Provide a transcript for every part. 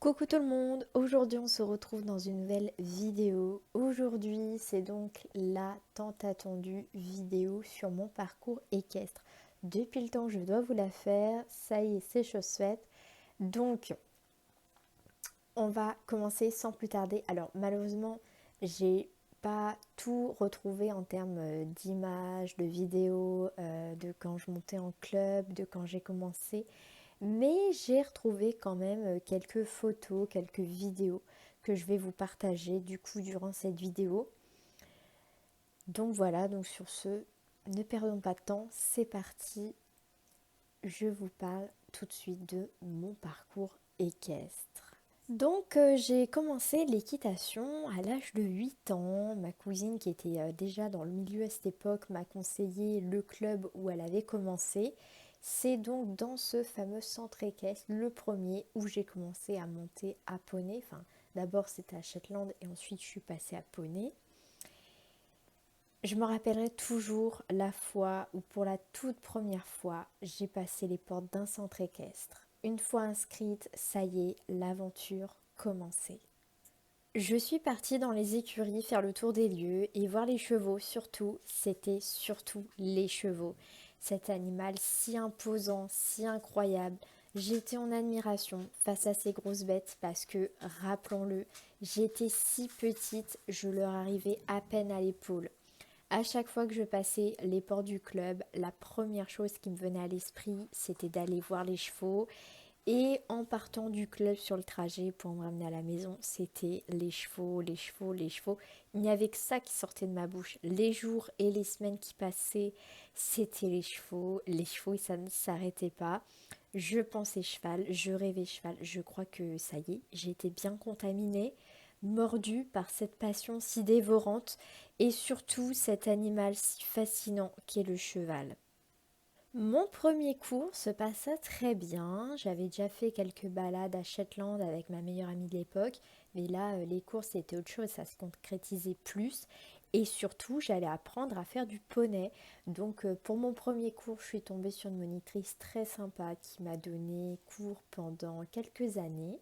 Coucou tout le monde, aujourd'hui on se retrouve dans une nouvelle vidéo. Aujourd'hui c'est donc la tant attendue vidéo sur mon parcours équestre. Depuis le temps je dois vous la faire, ça y est c'est chose faite. Donc on va commencer sans plus tarder. Alors malheureusement j'ai pas tout retrouvé en termes d'images, de vidéos, de quand je montais en club, de quand j'ai commencé. Mais j'ai retrouvé quand même quelques photos, quelques vidéos que je vais vous partager du coup durant cette vidéo. Donc voilà, donc sur ce, ne perdons pas de temps, c'est parti. Je vous parle tout de suite de mon parcours équestre. Donc j'ai commencé l'équitation à l'âge de 8 ans. Ma cousine qui était déjà dans le milieu à cette époque m'a conseillé le club où elle avait commencé. C'est donc dans ce fameux centre équestre, le premier, où j'ai commencé à monter à poney. Enfin, d'abord c'était à Shetland et ensuite je suis passée à poney. Je me rappellerai toujours la fois où pour la toute première fois j'ai passé les portes d'un centre équestre. Une fois inscrite, ça y est, l'aventure commençait. Je suis partie dans les écuries faire le tour des lieux et voir les chevaux, c'était surtout les chevaux. Cet animal si imposant, si incroyable. J'étais en admiration face à ces grosses bêtes parce que, rappelons-le, j'étais si petite, je leur arrivais à peine à l'épaule. À chaque fois que je passais les portes du club, la première chose qui me venait à l'esprit, c'était d'aller voir les chevaux. Et en partant du club sur le trajet pour me ramener à la maison, c'était les chevaux, les chevaux, les chevaux. Il n'y avait que ça qui sortait de ma bouche. Les jours et les semaines qui passaient, c'était les chevaux. Les chevaux, ça ne s'arrêtait pas. Je pensais cheval, je rêvais cheval. Je crois que ça y est, j'ai été bien contaminée, mordue par cette passion si dévorante et surtout cet animal si fascinant qu'est le cheval. Mon premier cours se passa très bien. J'avais déjà fait quelques balades à Shetland avec ma meilleure amie de l'époque. Mais là, les cours, c'était autre chose. Ça se concrétisait plus. Et surtout, j'allais apprendre à faire du poney. Donc, pour mon premier cours, je suis tombée sur une monitrice très sympa qui m'a donné cours pendant quelques années.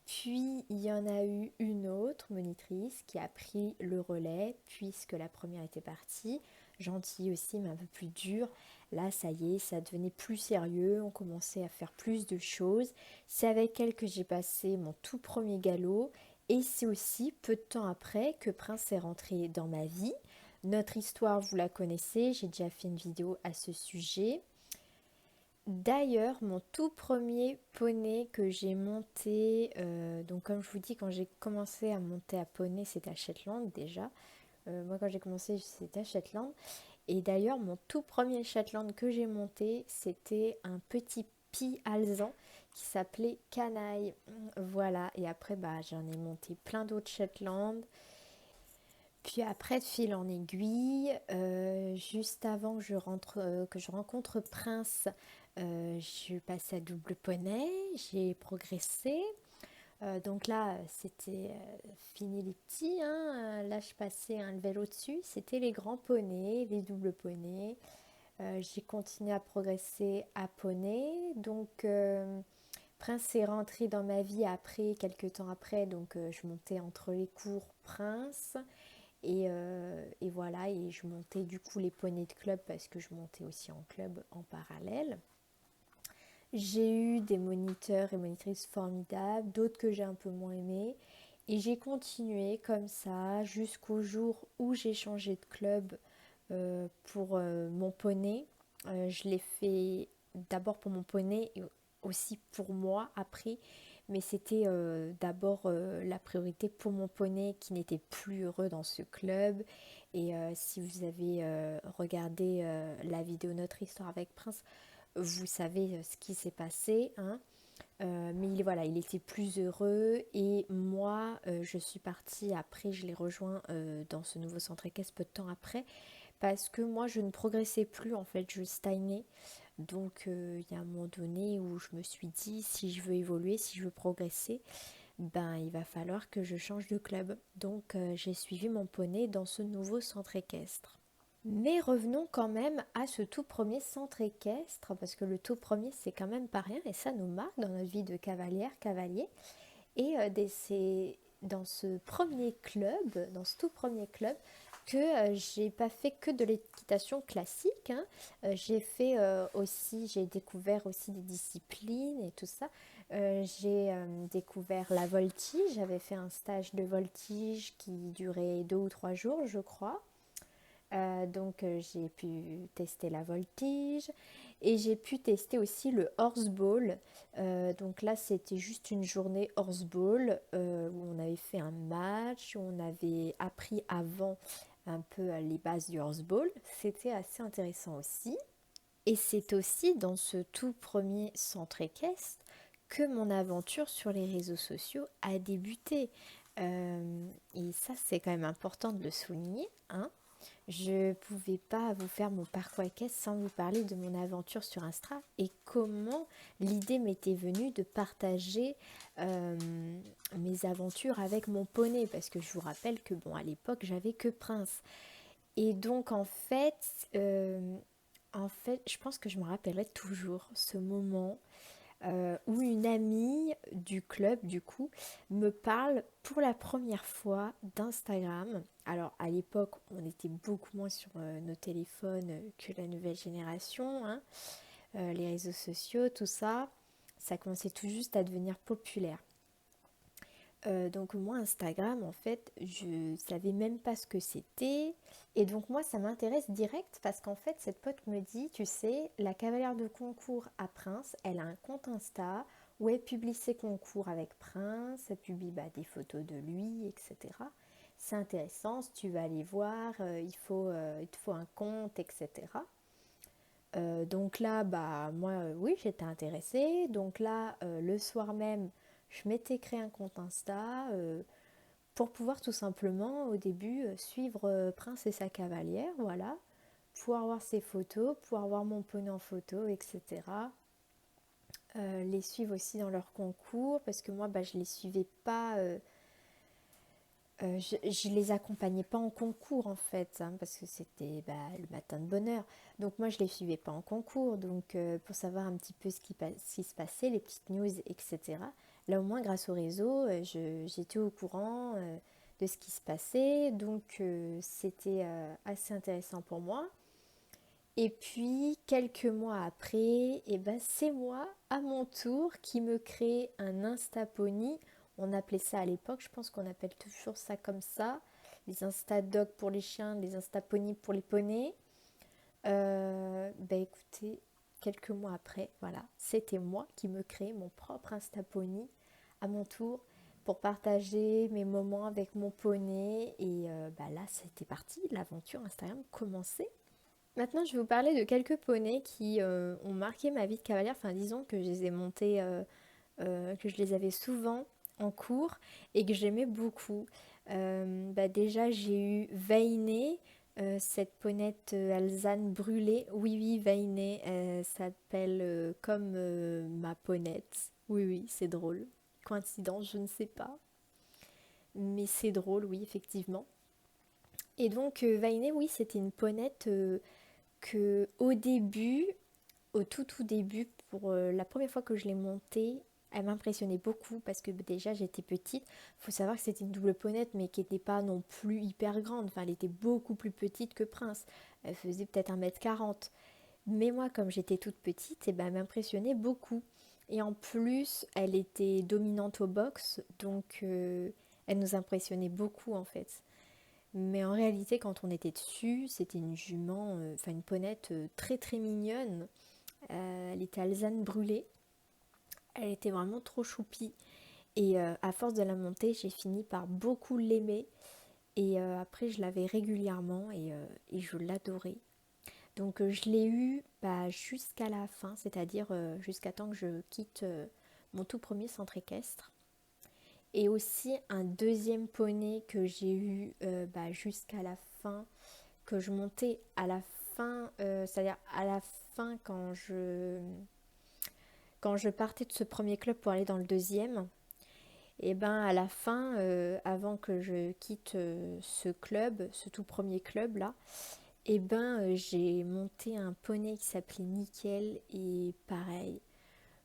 Puis, il y en a eu une autre monitrice qui a pris le relais puisque la première était partie. Gentille aussi, mais un peu plus dure. Là, ça y est, ça devenait plus sérieux. On commençait à faire plus de choses. C'est avec elle que j'ai passé mon tout premier galop. Et c'est aussi peu de temps après que Prince est rentré dans ma vie. Notre histoire, vous la connaissez. J'ai déjà fait une vidéo à ce sujet. D'ailleurs, mon tout premier poney que j'ai monté, donc comme je vous dis, quand j'ai commencé à monter à poney, c'était à Shetland déjà. Moi, quand j'ai commencé, c'était à Shetland. Et d'ailleurs, mon tout premier Shetland que j'ai monté, c'était un petit pie alezan qui s'appelait Canaille. Voilà, et après, bah, j'en ai monté plein d'autres Shetland. Puis après, de fil en aiguille, juste avant que je rencontre Prince, je passe à double poney, j'ai progressé. Donc là, c'était fini les petits, hein. Là, je passais un level au-dessus. C'était les grands poneys, les doubles poneys. J'ai continué à progresser à poney. Donc, Prince est rentré dans ma vie après, quelques temps après. Donc, je montais entre les cours Prince. Et voilà, et je montais du coup les poneys de club parce que je montais aussi en club en parallèle. J'ai eu des moniteurs et monitrices formidables, d'autres que j'ai un peu moins aimés. Et j'ai continué comme ça jusqu'au jour où j'ai changé de club pour mon poney. Je l'ai fait d'abord pour mon poney et aussi pour moi après. Mais c'était d'abord la priorité pour mon poney qui n'était plus heureux dans ce club. Et si vous avez regardé la vidéo Notre Histoire avec Prince, vous savez ce qui s'est passé, hein. Mais voilà, il était plus heureux et moi, je suis partie après, je l'ai rejoint dans ce nouveau centre équestre peu de temps après parce que moi, je ne progressais plus en fait, je stagnais. Donc, il y a un moment donné où je me suis dit, si je veux évoluer, si je veux progresser, ben, il va falloir que je change de club. Donc, j'ai suivi mon poney dans ce nouveau centre équestre. Mais revenons quand même à ce tout premier centre équestre, parce que le tout premier c'est quand même pas rien et ça nous marque dans notre vie de cavalière, cavalier. Et c'est dans ce premier club, dans ce tout premier club, que j'ai pas fait que de l'équitation classique, hein. J'ai fait aussi, j'ai découvert aussi des disciplines et tout ça. J'ai découvert la voltige, j'avais fait un stage de voltige qui durait 2 ou 3 jours, je crois. Donc j'ai pu tester la voltige et j'ai pu tester aussi le horseball. Donc là c'était juste une journée horseball où on avait fait un match, où on avait appris avant un peu les bases du horseball. C'était assez intéressant aussi. Et c'est aussi dans ce tout premier centre équestre que mon aventure sur les réseaux sociaux a débuté. Et ça c'est quand même important de le souligner, hein. Je ne pouvais pas vous faire mon parcours équestre sans vous parler de mon aventure sur Insta et comment l'idée m'était venue de partager euh, mes aventures avec mon poney, parce que je vous rappelle que bon, à l'époque j'avais que Prince. Et donc en fait, je pense que je me rappellerai toujours ce moment où une amie du club, du coup, me parle pour la première fois d'Instagram. Alors, à l'époque, on était beaucoup moins sur nos téléphones que la nouvelle génération, hein. Les réseaux sociaux, tout ça, ça commençait tout juste à devenir populaire. Donc moi, Instagram, en fait, je savais même pas ce que c'était. Et donc moi, ça m'intéresse direct parce qu'en fait, cette pote me dit, tu sais, la cavalière de concours à Prince, elle a un compte Insta où elle publie ses concours avec Prince, elle publie des photos de lui, etc. C'est intéressant, si tu vas aller voir, il te faut un compte, etc. Donc là, moi, oui, j'étais intéressée. Donc là, le soir même, je m'étais créé un compte Insta pour pouvoir tout simplement, au début, suivre Prince et sa cavalière, voilà. Pouvoir voir ses photos, pouvoir voir mon poney en photo, etc. Les suivre aussi dans leur concours, parce que moi, je les suivais pas... je les accompagnais pas en concours en fait, hein, parce que c'était le matin de bonne heure. Donc moi je les suivais pas en concours, donc pour savoir un petit peu ce qui se passait, les petites news, etc. Là au moins grâce au réseau, j'étais au courant de ce qui se passait, donc c'était assez intéressant pour moi. Et puis quelques mois après, c'est moi à mon tour qui me crée un Instapony. On appelait ça à l'époque, je pense qu'on appelle toujours ça comme ça. Les Instadogs pour les chiens, les Instapony pour les poneys. Écoutez, quelques mois après, voilà, c'était moi qui me créais mon propre Instapony à mon tour pour partager mes moments avec mon poney. Et là, c'était parti, l'aventure Instagram commençait. Maintenant, je vais vous parler de quelques poneys qui ont marqué ma vie de cavalière. Enfin, disons que je les ai montés, que je les avais souvent en cours et que j'aimais beaucoup. Déjà, j'ai eu Vainé, cette ponette alezane brûlée. Oui, oui, Vainé, elle s'appelle comme ma ponette. Oui, oui, c'est drôle. Coïncidence, je ne sais pas. Mais c'est drôle, oui, effectivement. Et donc, Vainé, oui, c'était une ponette que au début, au tout début, pour la première fois que je l'ai montée, elle m'impressionnait beaucoup parce que déjà j'étais petite. Il faut savoir que c'était une double ponette mais qui n'était pas non plus hyper grande. Enfin, elle était beaucoup plus petite que Prince. Elle faisait peut-être 1,40 m. Mais moi, comme j'étais toute petite, elle m'impressionnait beaucoup. Et en plus, elle était dominante au box, donc elle nous impressionnait beaucoup en fait. Mais en réalité, quand on était dessus, c'était une jument, enfin une ponette très très mignonne. Elle était alezane brûlée. Elle était vraiment trop choupie. Et à force de la monter, j'ai fini par beaucoup l'aimer. Et après, je l'avais régulièrement et je l'adorais. Donc je l'ai eu jusqu'à la fin, c'est-à-dire jusqu'à temps que je quitte mon tout premier centre équestre. Et aussi un deuxième poney que j'ai eu jusqu'à la fin, que je montais à la fin, c'est-à-dire à la fin quand je partais de ce premier club pour aller dans le deuxième. Et à la fin, avant que je quitte ce club, ce tout premier club là, j'ai monté un poney qui s'appelait Nickel et pareil,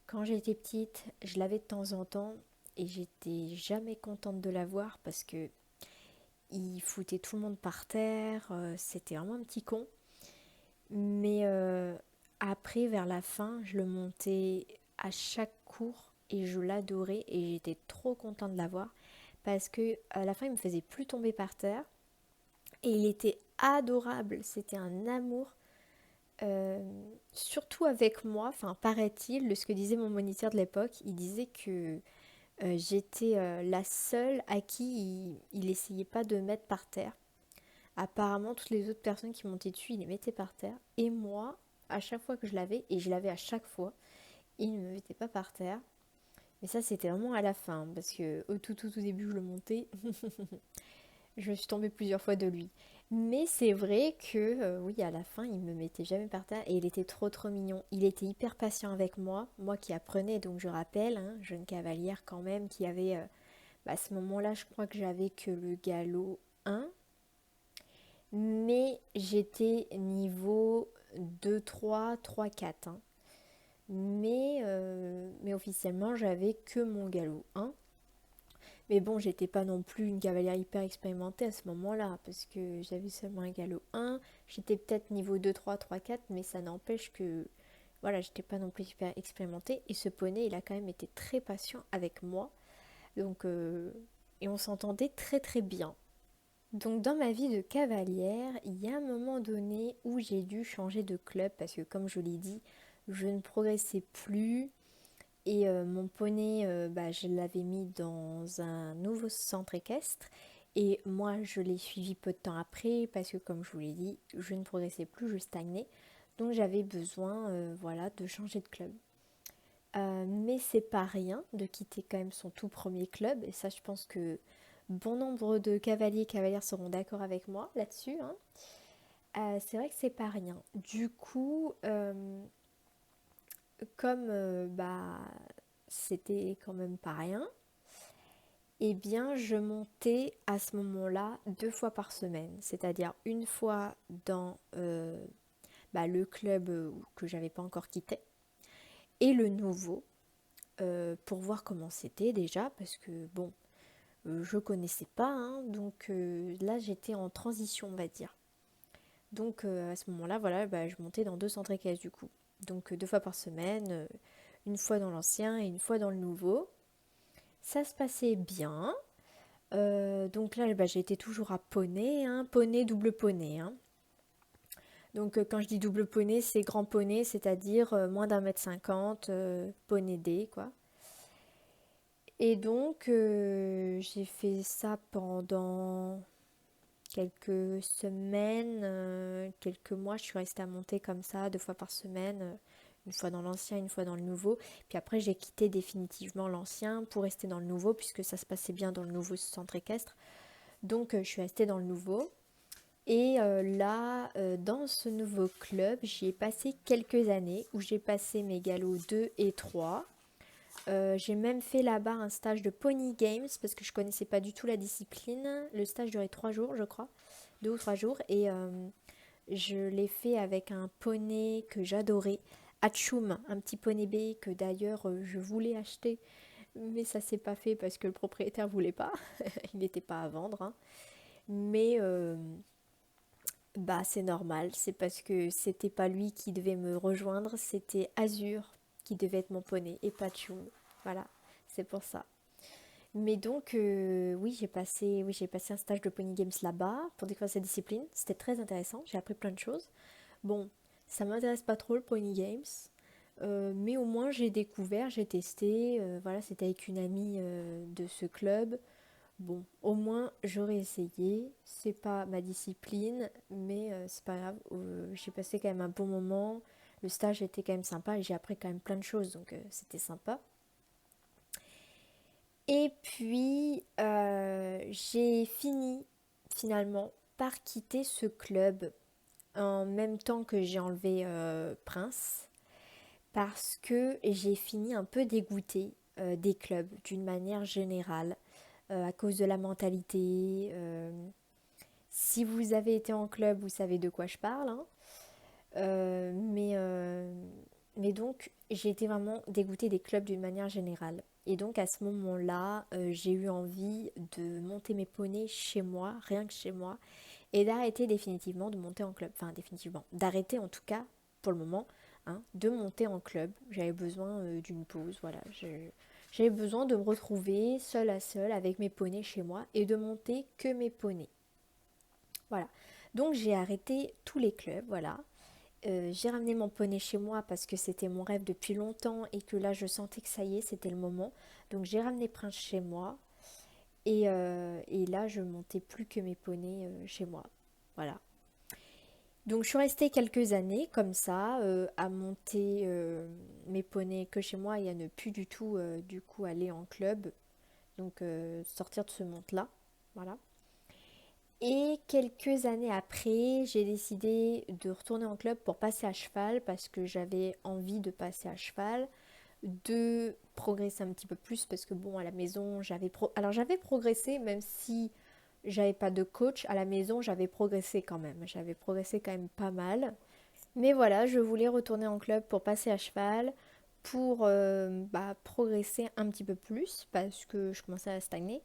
quand j'étais petite, je l'avais de temps en temps et j'étais jamais contente de l'avoir parce que il foutait tout le monde par terre, c'était vraiment un petit con. Mais après, vers la fin, je le montais à chaque cours et je l'adorais et j'étais trop contente de l'avoir parce que à la fin, il me faisait plus tomber par terre et il était adorable. C'était un amour, euh, surtout avec moi. Enfin, paraît-il, de ce que disait mon moniteur de l'époque, il disait que j'étais la seule à qui il essayait pas de mettre par terre. Apparemment, toutes les autres personnes qui montaient dessus, il les mettait par terre. Et moi, à chaque fois que je l'avais, et je l'avais à chaque fois, il ne me mettait pas par terre. Mais ça, c'était vraiment à la fin, parce que au tout début, je le montais, je suis tombée plusieurs fois de lui. Mais c'est vrai que, oui, à la fin, il me mettait jamais par terre et il était trop mignon. Il était hyper patient avec moi qui apprenais, donc je rappelle, hein, jeune cavalière quand même, qui avait, à ce moment-là, je crois que j'avais que le galop 1, mais j'étais niveau 2, 3, 4, hein. Mais officiellement, j'avais que mon galop 1. Mais bon, j'étais pas non plus une cavalière hyper expérimentée à ce moment-là, parce que j'avais seulement un galop 1. J'étais peut-être niveau 2, 3, 4, mais ça n'empêche que, voilà, j'étais pas non plus hyper expérimentée. Et ce poney, il a quand même été très patient avec moi. Donc, et on s'entendait très bien. Donc dans ma vie de cavalière, il y a un moment donné où j'ai dû changer de club parce que comme je l'ai dit, je ne progressais plus et mon poney, je l'avais mis dans un nouveau centre équestre et moi je l'ai suivi peu de temps après parce que comme je vous l'ai dit, je ne progressais plus, je stagnais. Donc j'avais besoin voilà, de changer de club. Mais c'est pas rien de quitter quand même son tout premier club et ça je pense que bon nombre de cavaliers et cavalières seront d'accord avec moi là-dessus, hein. C'est vrai que c'est pas rien. Du coup, comme c'était quand même pas rien, eh bien je montais à ce moment-là 2 fois par semaine, c'est-à-dire une fois dans le club que j'avais pas encore quitté et le nouveau pour voir comment c'était déjà parce que bon, je connaissais pas, hein, donc là j'étais en transition on va dire. Donc à ce moment-là, voilà, je montais dans 2 centres équestres du coup. Donc 2 fois par semaine, une fois dans l'ancien et une fois dans le nouveau. Ça se passait bien. Donc là, j'étais toujours à poney, hein, poney, double poney, hein. Donc quand je dis double poney, c'est grand poney, c'est-à-dire moins d'1,50 m, poney D, quoi. Et donc j'ai fait ça pendant quelques semaines, quelques mois, je suis restée à monter comme ça, 2 fois par semaine, une fois dans l'ancien, une fois dans le nouveau. Puis après, j'ai quitté définitivement l'ancien pour rester dans le nouveau, puisque ça se passait bien dans le nouveau centre équestre. Donc, je suis restée dans le nouveau. Et là, dans ce nouveau club, j'y ai passé quelques années, où j'ai passé mes galops 2 et 3. J'ai même fait là-bas un stage de Pony Games parce que je connaissais pas du tout la discipline. Le stage durait 3 jours, je crois, 2 ou 3 jours, et je l'ai fait avec un poney que j'adorais, Hachoum, un petit poney B que d'ailleurs je voulais acheter, mais ça s'est pas fait parce que le propriétaire voulait pas, il n'était pas à vendre, hein. Mais c'est normal, c'est parce que c'était pas lui qui devait me rejoindre, c'était Azur qui devait être mon poney et pas Choum. Voilà, c'est pour ça. Mais donc, oui, j'ai passé un stage de Pony Games là-bas pour découvrir cette discipline. C'était très intéressant, j'ai appris plein de choses. Bon, ça m'intéresse pas trop le Pony Games, mais au moins j'ai découvert, j'ai testé. Voilà, c'était avec une amie de ce club. Bon, au moins j'aurais essayé. C'est pas ma discipline, mais c'est pas grave. J'ai passé quand même un bon moment. Le stage était quand même sympa et j'ai appris quand même plein de choses, donc c'était sympa. Et puis j'ai fini finalement par quitter ce club en même temps que j'ai enlevé Prince parce que j'ai fini un peu dégoûtée des clubs d'une manière générale à cause de la mentalité. Si vous avez été en club, vous savez de quoi je parle, hein. Euh, mais, euh, mais donc j'ai été vraiment dégoûtée des clubs d'une manière générale. Et donc à ce moment-là, j'ai eu envie de monter mes poneys chez moi, rien que chez moi, et d'arrêter définitivement de monter en club. Enfin définitivement, d'arrêter en tout cas pour le moment, hein, de monter en club. J'avais besoin d'une pause, voilà. J'avais besoin de me retrouver seule à seule avec mes poneys chez moi et de monter que mes poneys. Voilà. Donc j'ai arrêté tous les clubs, voilà. J'ai ramené mon poney chez moi parce que c'était mon rêve depuis longtemps et que là je sentais que ça y est, c'était le moment. Donc j'ai ramené Prince chez moi et là je montais plus que mes poneys chez moi. Voilà. Donc je suis restée quelques années comme ça à monter mes poneys que chez moi et à ne plus du tout du coup aller en club. Donc sortir de ce monde-là. Voilà. Et quelques années après, j'ai décidé de retourner en club pour passer à cheval parce que j'avais envie de passer à cheval, de progresser un petit peu plus parce que bon, à la maison, alors j'avais progressé même si j'avais pas de coach à la maison, j'avais progressé quand même. J'avais progressé quand même pas mal. Mais voilà, je voulais retourner en club pour passer à cheval, pour progresser un petit peu plus parce que je commençais à stagner.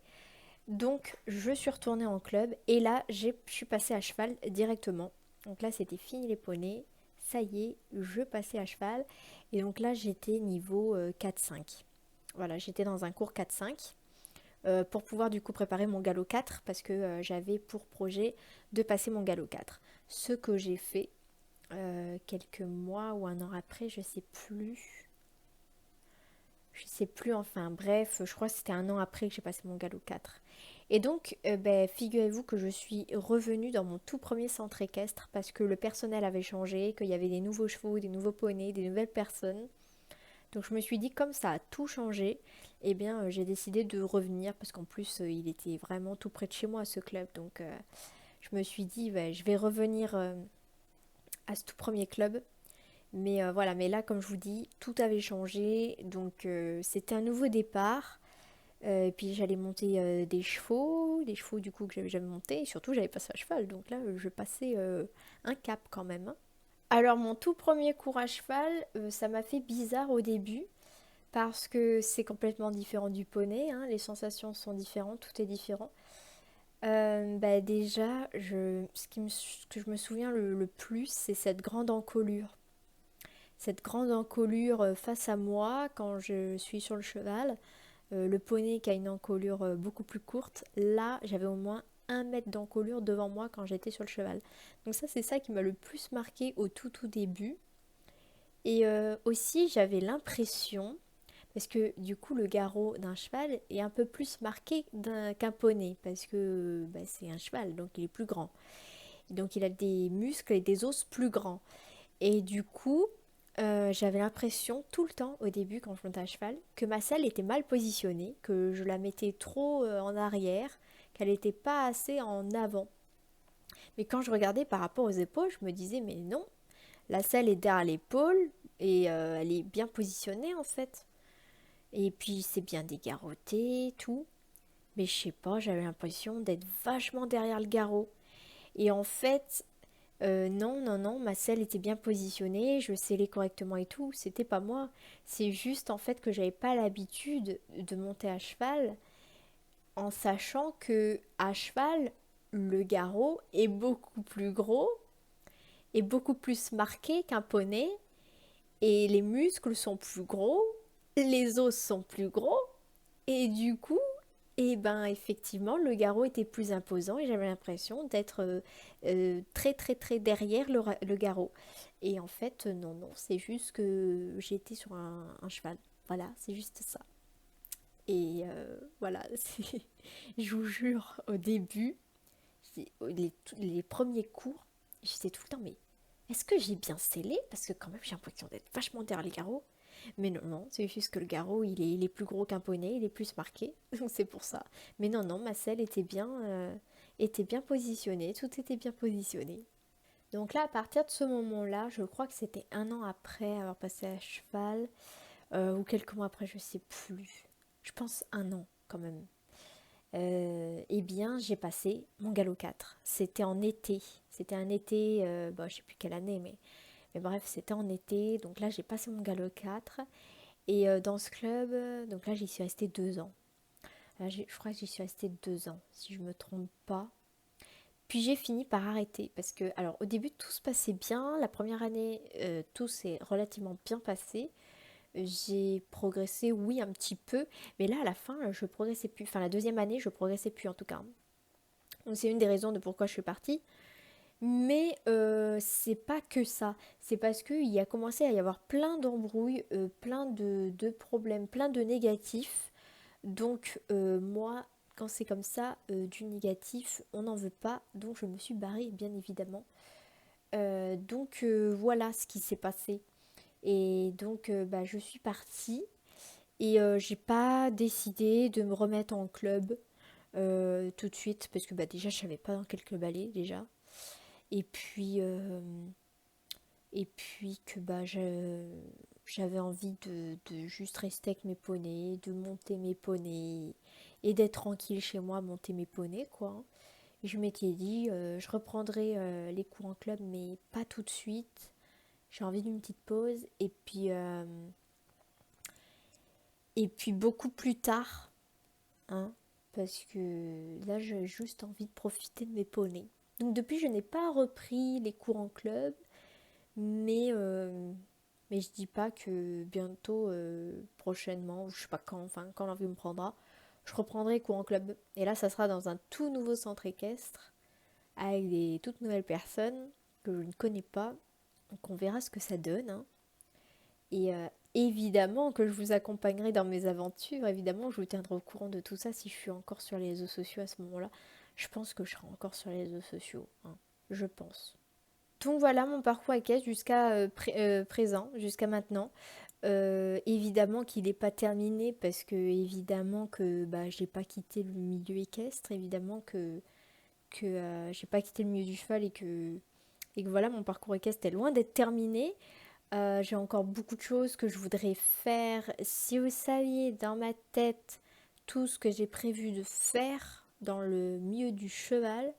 Donc je suis retournée en club et là je suis passée à cheval directement. Donc là c'était fini les poneys, ça y est, je passais à cheval. Et donc là j'étais niveau 4-5. Voilà, j'étais dans un cours 4-5 pour pouvoir du coup préparer mon galop 4 parce que j'avais pour projet de passer mon galop 4. Ce que j'ai fait quelques mois ou un an après, je sais plus. Je sais plus, enfin bref, je crois que c'était un an après que j'ai passé mon galop 4. Et donc, figurez-vous que je suis revenue dans mon tout premier centre équestre parce que le personnel avait changé, qu'il y avait des nouveaux chevaux, des nouveaux poneys, des nouvelles personnes. Donc je me suis dit, comme ça a tout changé, eh bien j'ai décidé de revenir parce qu'en plus il était vraiment tout près de chez moi ce club. Donc je me suis dit, je vais revenir à ce tout premier club. Mais voilà, mais là, comme je vous dis, tout avait changé. Donc c'était un nouveau départ. Et puis j'allais monter des chevaux du coup que j'avais jamais monté. Et surtout, j'avais passé à cheval. Donc là, je passais un cap quand même, hein. Alors mon tout premier cours à cheval, ça m'a fait bizarre au début. Parce que c'est complètement différent du poney, hein. Les sensations sont différentes, tout est différent. Déjà, ce que je me souviens le plus, c'est cette grande encolure. Cette grande encolure face à moi quand je suis sur le cheval. Le poney qui a une encolure beaucoup plus courte. Là, j'avais au moins 1 mètre d'encolure devant moi quand j'étais sur le cheval. Donc ça, c'est ça qui m'a le plus marqué au tout début. Et aussi, j'avais l'impression, parce que du coup, le garrot d'un cheval est un peu plus marqué qu'un poney, parce que c'est un cheval, donc il est plus grand. Donc il a des muscles et des os plus grands. Et du coup, j'avais l'impression tout le temps au début quand je montais à cheval que ma selle était mal positionnée, que je la mettais trop en arrière, qu'elle n'était pas assez en avant. Mais quand je regardais par rapport aux épaules, je me disais mais non, la selle est derrière l'épaule et elle est bien positionnée en fait. Et puis c'est bien dégarroté, tout. Mais je sais pas, j'avais l'impression d'être vachement derrière le garrot. Et en fait, non, ma selle était bien positionnée, je scellais correctement et tout, c'était pas moi. C'est juste en fait que j'avais pas l'habitude de monter à cheval en sachant que à cheval, le garrot est beaucoup plus gros et beaucoup plus marqué qu'un poney et les muscles sont plus gros, les os sont plus gros et du coup, effectivement, le garrot était plus imposant et j'avais l'impression d'être très derrière le garrot. Et en fait, non, c'est juste que j'étais sur un cheval. Voilà, c'est juste ça. Et voilà, je vous jure, au début, les premiers cours, j'étais tout le temps, mais est-ce que j'ai bien scellé? Parce que quand même, j'ai l'impression d'être vachement derrière les garrots. Mais non, c'est juste que le garrot, il est plus gros qu'un poney, il est plus marqué, donc c'est pour ça. Mais non, ma selle était bien positionnée, tout était bien positionné. Donc là, à partir de ce moment-là, je crois que c'était un an après avoir passé à cheval, ou quelques mois après, je sais plus. Je pense un an quand même. Eh bien, j'ai passé mon galop 4. C'était en été. C'était un été, je sais plus quelle année, mais bref, c'était en été. Donc là, j'ai passé mon galop 4. Et dans ce club, donc là j'y suis restée 2 ans. Là, je crois que j'y suis restée 2 ans, si je me trompe pas. Puis j'ai fini par arrêter parce que, alors au début tout se passait bien. La première année, tout s'est relativement bien passé. J'ai progressé, oui, un petit peu, mais là à la fin, je progressais plus. Enfin, la deuxième année, je progressais plus en tout cas. Donc c'est une des raisons de pourquoi je suis partie. Mais c'est pas que ça. C'est parce qu'il y a commencé à y avoir plein d'embrouilles, plein de problèmes, plein de négatifs. Donc moi, quand c'est comme ça, du négatif, on n'en veut pas. Donc je me suis barrée, bien évidemment. Donc voilà ce qui s'est passé. Et donc bah, je suis partie. Et j'ai pas décidé de me remettre en club tout de suite. Parce que bah, déjà, je savais pas dans quel club aller déjà. Et puis, euh, et puis que bah, j'avais envie de juste rester avec mes poneys, de monter mes poneys et d'être tranquille chez moi, monter mes poneys quoi. Et je m'étais dit, je reprendrai les cours en club, mais pas tout de suite. J'ai envie d'une petite pause. Et puis beaucoup plus tard, hein, parce que là, j'ai juste envie de profiter de mes poneys. Donc depuis, je n'ai pas repris les cours en club. Mais, euh, mais je dis pas que bientôt, prochainement, ou je sais pas quand, enfin quand l'envie me prendra, je reprendrai cours en club. Et là, ça sera dans un tout nouveau centre équestre, avec des toutes nouvelles personnes que je ne connais pas. Donc on verra ce que ça donne, hein. Et évidemment que je vous accompagnerai dans mes aventures, évidemment je vous tiendrai au courant de tout ça si je suis encore sur les réseaux sociaux à ce moment-là. Je pense que je serai encore sur les réseaux sociaux, hein. Je pense. Donc voilà mon parcours équestre jusqu'à présent, jusqu'à maintenant. Évidemment qu'il n'est pas terminé parce que évidemment que bah, j'ai pas quitté le milieu équestre, évidemment que j'ai pas quitté le milieu du cheval et que voilà mon parcours équestre est loin d'être terminé. J'ai encore beaucoup de choses que je voudrais faire. Si vous saviez dans ma tête tout ce que j'ai prévu de faire dans le milieu du cheval,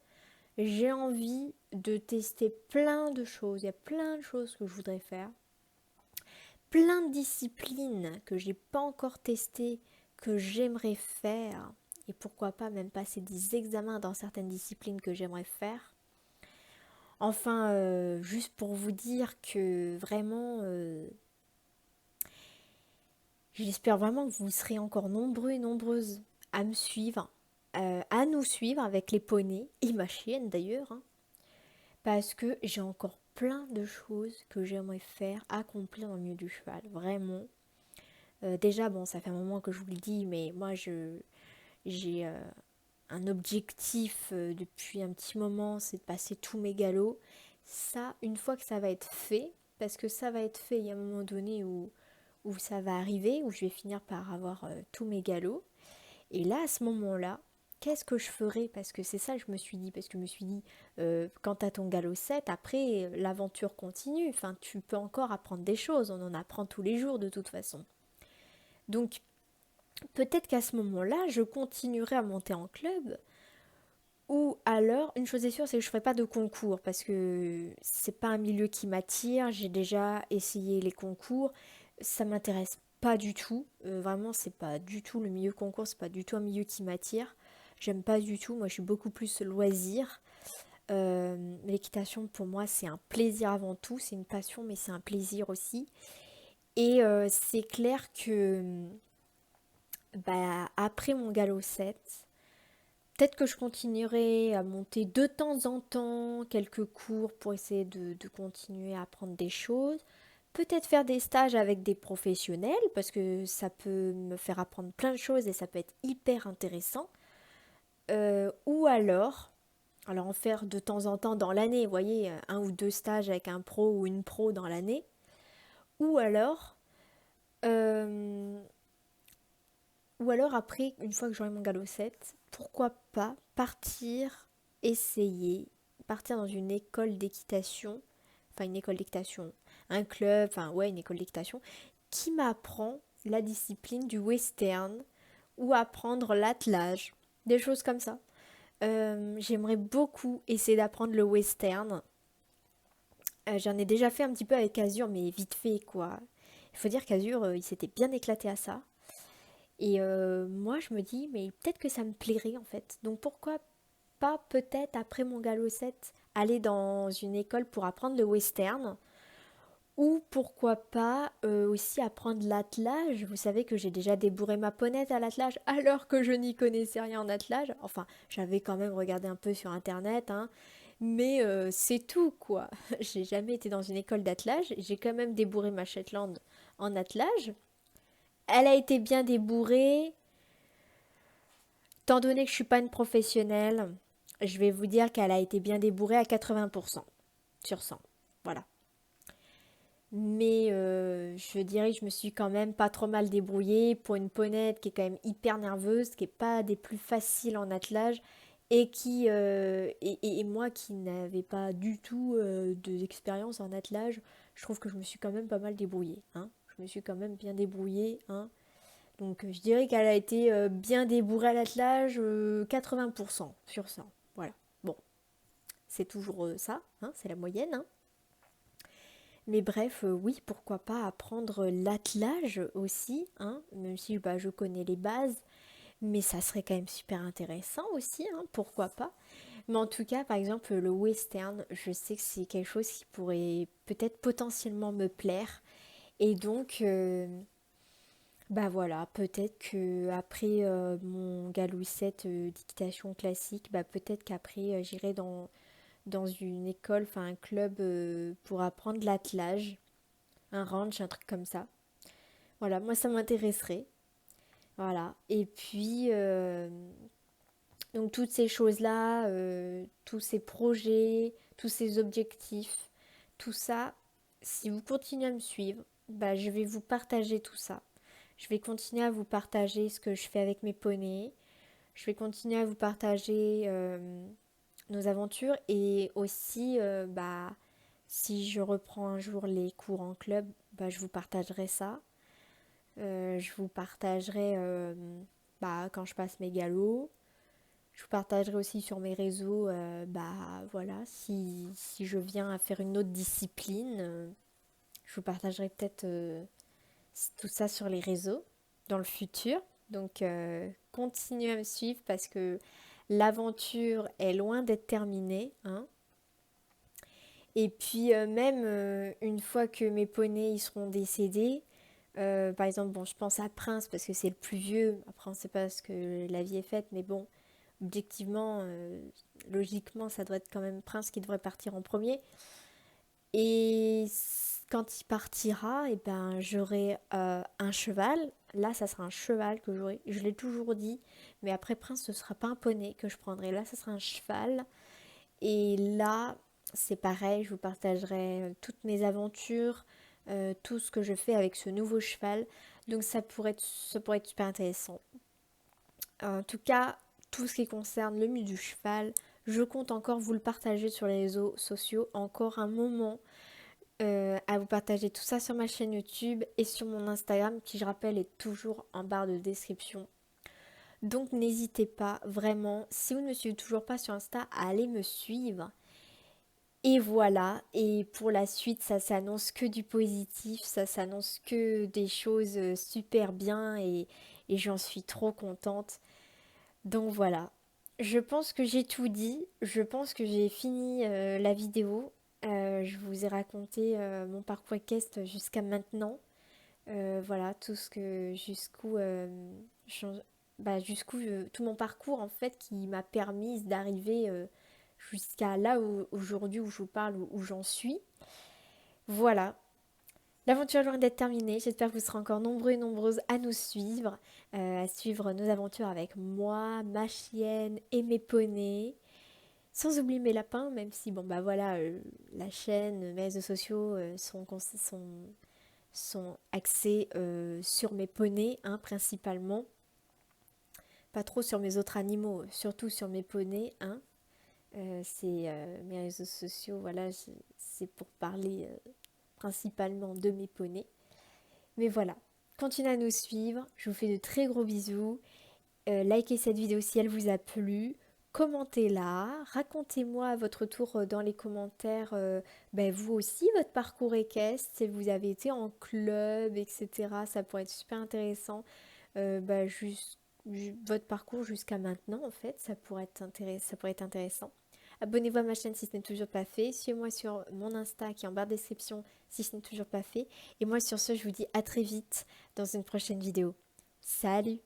j'ai envie de tester plein de choses. Il y a plein de choses que je voudrais faire. Plein de disciplines que j'ai pas encore testées, que j'aimerais faire. Et pourquoi pas même passer des examens dans certaines disciplines que j'aimerais faire. Enfin, juste pour vous dire que vraiment, j'espère vraiment que vous serez encore nombreux et nombreuses à me suivre, à nous suivre avec les poneys et ma chienne d'ailleurs, hein. Parce que j'ai encore plein de choses que j'aimerais faire, accomplir dans le milieu du cheval, vraiment. Déjà, bon, ça fait un moment que je vous le dis, mais moi, j'ai un objectif depuis un petit moment, c'est de passer tous mes galops. Ça, une fois que ça va être fait, parce que ça va être fait, il y a un moment donné où ça va arriver, où je vais finir par avoir tous mes galops. Et là, à ce moment-là, qu'est-ce que je ferai? Parce que c'est ça que je me suis dit. Parce que je me suis dit, quand tu as ton galop 7, après, l'aventure continue. Enfin, tu peux encore apprendre des choses. On en apprend tous les jours de toute façon. Donc, peut-être qu'à ce moment-là, je continuerai à monter en club. Ou alors, une chose est sûre, c'est que je ne ferai pas de concours. Parce que c'est pas un milieu qui m'attire. J'ai déjà essayé les concours. Ça m'intéresse pas du tout. Vraiment, c'est pas du tout le milieu concours. C'est pas du tout un milieu qui m'attire. J'aime pas du tout. Moi, je suis beaucoup plus loisir. L'équitation, pour moi, c'est un plaisir avant tout. C'est une passion, mais c'est un plaisir aussi. Et c'est clair que bah, après mon galop 7, peut-être que je continuerai à monter de temps en temps quelques cours pour essayer de continuer à apprendre des choses. Peut-être faire des stages avec des professionnels parce que ça peut me faire apprendre plein de choses et ça peut être hyper intéressant. Ou alors en faire de temps en temps dans l'année, vous voyez, un ou deux stages avec un pro ou une pro dans l'année. Ou alors, euh, ou alors après, une fois que j'aurai mon galop 7, pourquoi pas essayer, partir dans une école d'équitation, enfin une école d'équitation, un club, enfin ouais, une école d'équitation, qui m'apprend la discipline du western ou apprendre l'attelage, des choses comme ça. J'aimerais beaucoup essayer d'apprendre le western. J'en ai déjà fait un petit peu avec Azure, mais vite fait quoi. Il faut dire qu'Azur, il s'était bien éclaté à ça. Et moi, je me dis, mais peut-être que ça me plairait en fait. Donc pourquoi pas peut-être après mon galop 7 aller dans une école pour apprendre le western ou pourquoi pas aussi apprendre l'attelage. Vous savez que j'ai déjà débourré ma ponette à l'attelage alors que je n'y connaissais rien en attelage. Enfin, j'avais quand même regardé un peu sur internet, hein, mais c'est tout quoi. J'ai jamais été dans une école d'attelage. J'ai quand même débourré ma Shetland en attelage. Elle a été bien débourrée. Étant donné que je suis pas une professionnelle, je vais vous dire qu'elle a été bien débourrée à 80% sur 100. Voilà. Mais je dirais que je me suis quand même pas trop mal débrouillée pour une ponette qui est quand même hyper nerveuse, qui est pas des plus faciles en attelage et et moi qui n'avais pas du tout d'expérience en attelage, je trouve que je me suis quand même pas mal débrouillée, hein. Je me suis quand même bien débrouillée, hein. Donc je dirais qu'elle a été bien débourrée à l'attelage, 80% sur 100. Voilà. Bon, c'est toujours ça, hein, c'est la moyenne, hein. Mais bref, oui, pourquoi pas apprendre l'attelage aussi, hein, même si bah, je connais les bases, mais ça serait quand même super intéressant aussi, hein, pourquoi pas. Mais en tout cas, par exemple, le western, je sais que c'est quelque chose qui pourrait peut-être potentiellement me plaire. Et donc, bah voilà, peut-être que après mon galop 7 d'équitation classique, bah peut-être qu'après j'irai dans une école, enfin un club pour apprendre l'attelage, un ranch, un truc comme ça. Voilà, moi ça m'intéresserait. Voilà. Et puis, donc toutes ces choses-là, tous ces projets, tous ces objectifs, tout ça, si vous continuez à me suivre, bah, je vais vous partager tout ça. Je vais continuer à vous partager ce que je fais avec mes poneys. Je vais continuer à vous partager nos aventures et aussi, bah, si je reprends un jour les cours en club, bah, je vous partagerai ça. Je vous partagerai bah, quand je passe mes galops. Je vous partagerai aussi sur mes réseaux, bah voilà, si je viens à faire une autre discipline, je vous partagerai peut-être tout ça sur les réseaux dans le futur. Donc continuez à me suivre parce que l'aventure est loin d'être terminée, hein. Et puis même une fois que mes poneys ils seront décédés, par exemple, bon, je pense à Prince parce que c'est le plus vieux. Après, on ne sait pas ce que la vie est faite, mais bon, objectivement, logiquement, ça doit être quand même Prince qui devrait partir en premier. Et quand il partira, et ben, j'aurai un cheval. Là, ça sera un cheval que j'aurai. Je l'ai toujours dit, mais après Prince, ce sera pas un poney que je prendrai. Là, ça sera un cheval. Et là, c'est pareil, je vous partagerai toutes mes aventures, tout ce que je fais avec ce nouveau cheval. Donc ça pourrait être super intéressant. En tout cas, tout ce qui concerne le milieu du cheval, je compte encore vous le partager sur les réseaux sociaux. Encore un moment à vous partager tout ça sur ma chaîne YouTube et sur mon Instagram qui, je rappelle, est toujours en barre de description. Donc n'hésitez pas vraiment, si vous ne me suivez toujours pas sur Insta, à aller me suivre. Et voilà, et pour la suite, ça s'annonce que du positif, ça s'annonce que des choses super bien et j'en suis trop contente. Donc voilà, je pense que j'ai tout dit, je pense que j'ai fini la vidéo. Je vous ai raconté mon parcours équestre jusqu'à maintenant. Voilà, tout ce que jusqu'où tout mon parcours en fait qui m'a permis d'arriver jusqu'à là où aujourd'hui où je vous parle, où j'en suis. Voilà. L'aventure est loin d'être terminée. J'espère que vous serez encore nombreux et nombreuses à nous suivre, à suivre nos aventures avec moi, ma chienne et mes poneys. Sans oublier mes lapins, même si, bon, bah voilà, la chaîne, mes réseaux sociaux sont axés sur mes poneys, hein, principalement. Pas trop sur mes autres animaux, surtout sur mes poneys, hein. C'est mes réseaux sociaux, voilà, c'est pour parler principalement de mes poneys. Mais voilà, continuez à nous suivre, je vous fais de très gros bisous. Likez cette vidéo si elle vous a plu. commentez-la, racontez-moi à votre tour dans les commentaires, vous aussi, votre parcours équestre, si vous avez été en club, etc. Ça pourrait être super intéressant. Votre parcours jusqu'à maintenant, en fait, ça pourrait être intéressant. Abonnez-vous à ma chaîne si ce n'est toujours pas fait. Suivez-moi sur mon Insta qui est en barre de description si ce n'est toujours pas fait. Et moi, sur ce, je vous dis à très vite dans une prochaine vidéo. Salut!